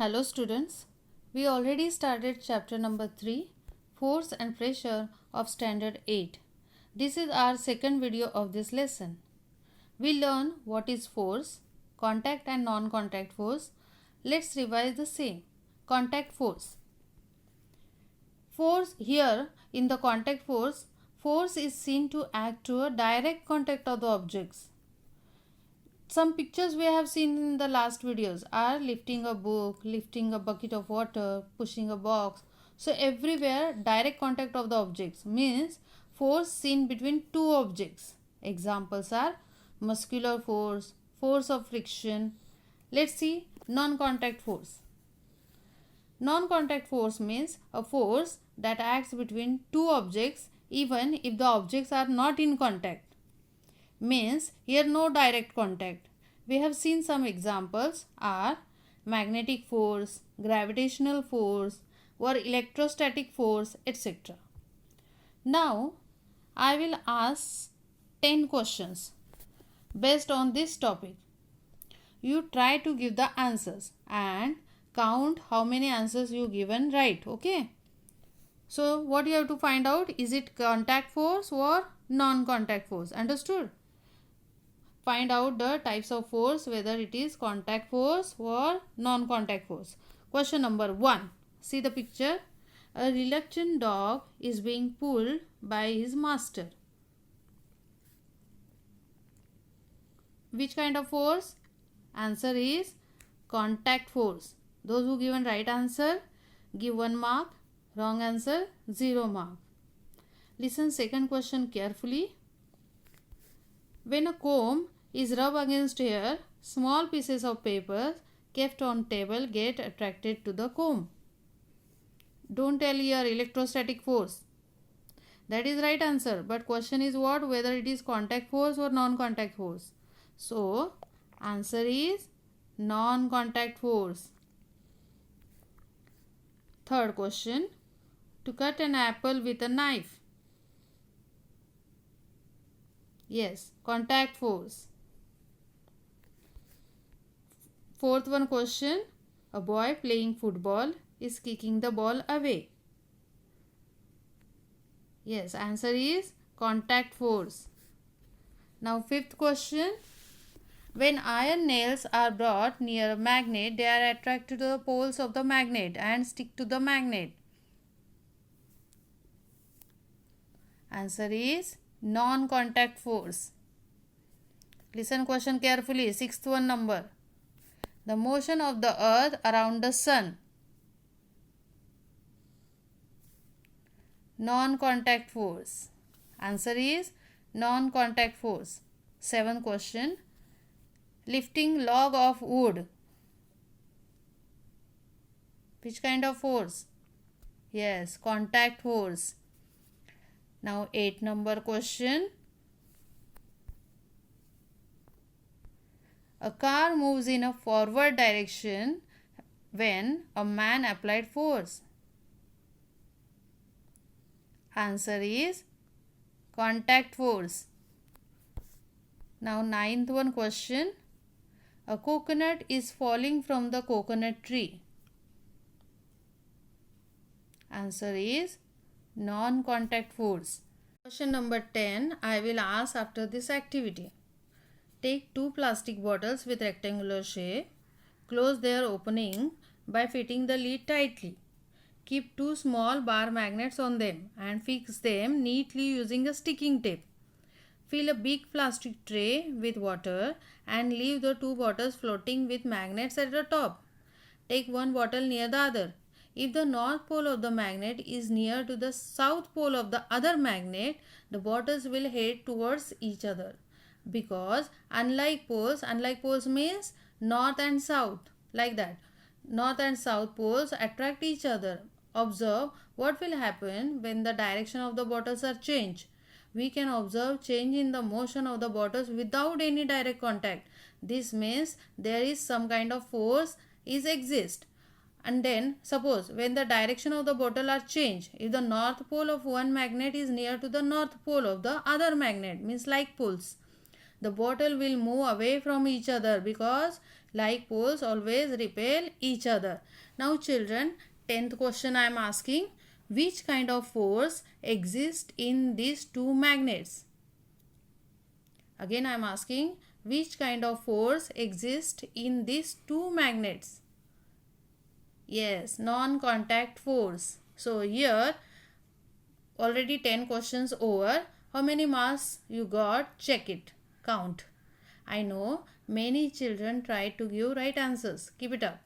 Hello students, we already started chapter number 3, Force and Pressure of Standard 8. This is our second video of this lesson. We learn what is force, contact and non-contact force. Let's revise the same. Contact force. Force here in the contact force, force is seen to act to a direct contact of the objects. Some pictures we have seen in the last videos are lifting a book, lifting a bucket of water, pushing a box. So everywhere direct contact of the objects means force seen between two objects. Examples are muscular force, force of friction. Let's see non-contact force. Non-contact force means a force that acts between two objects even if the objects are not in contact. Means here no direct contact. We have seen some examples are magnetic force, gravitational force or electrostatic force, etc. Now I will ask 10 questions based on this topic. You try to give the answers and count how many answers you given right. Okay. So what you have to find out, is it contact force or non-contact force? Understood? Find out the types of force, whether it is contact force or non-contact force. Question number 1. See the picture. A reluctant dog is being pulled by his master. Which kind of force? Answer is contact force. Those who given right answer, give 1 mark. Wrong answer, 0 mark. Listen second question carefully. When a comb is rubbed against hair, small pieces of paper kept on table get attracted to the comb. Don't tell your electrostatic force. That is right answer. But question is what? Whether it is contact force or non-contact force. So, answer is non-contact force. Third question. To cut an apple with a knife. Yes, contact force. Fourth one question. A boy playing football is kicking the ball away. Yes, answer is contact force. Now fifth question. When iron nails are brought near a magnet, they are attracted to the poles of the magnet and stick to the magnet. Answer is non-contact force. Listen question carefully. Sixth one number. The motion of the earth around the sun. Non-contact force. Answer is non-contact force. Seventh question. Lifting log of wood. Which kind of force? Yes, contact force. Now 8 number question. A car moves in a forward direction when a man applied force. Answer is contact force. Now 9th one question. A coconut is falling from the coconut tree. Answer is non-contact force. Question number 10 I will ask after this activity. Take 2 plastic bottles with rectangular shape. Close their opening by fitting the lid tightly. Keep 2 small bar magnets on them and fix them neatly using a sticking tape. Fill a big plastic tray with water and leave the 2 bottles floating with magnets at the top. Take 1 bottle near the other. If the north pole of the magnet is near to the south pole of the other magnet, the bottles will head towards each other. Because unlike poles means north and south, like that. North and south poles attract each other. Observe what will happen when the direction of the bottles are changed. We can observe change in the motion of the bottles without any direct contact. This means there is some kind of force is exist. And then suppose when the direction of the bottle are changed, if the north pole of one magnet is near to the north pole of the other magnet, means like poles, the bottle will move away from each other because like poles always repel each other. Now children, 10th question I am asking, which kind of force exists in these two magnets? Again I am asking, which kind of force exists in these two magnets? Yes, non-contact force. So here already 10 questions over. How many marks you got? Check it. Count. I know many children try to give right answers. Keep it up.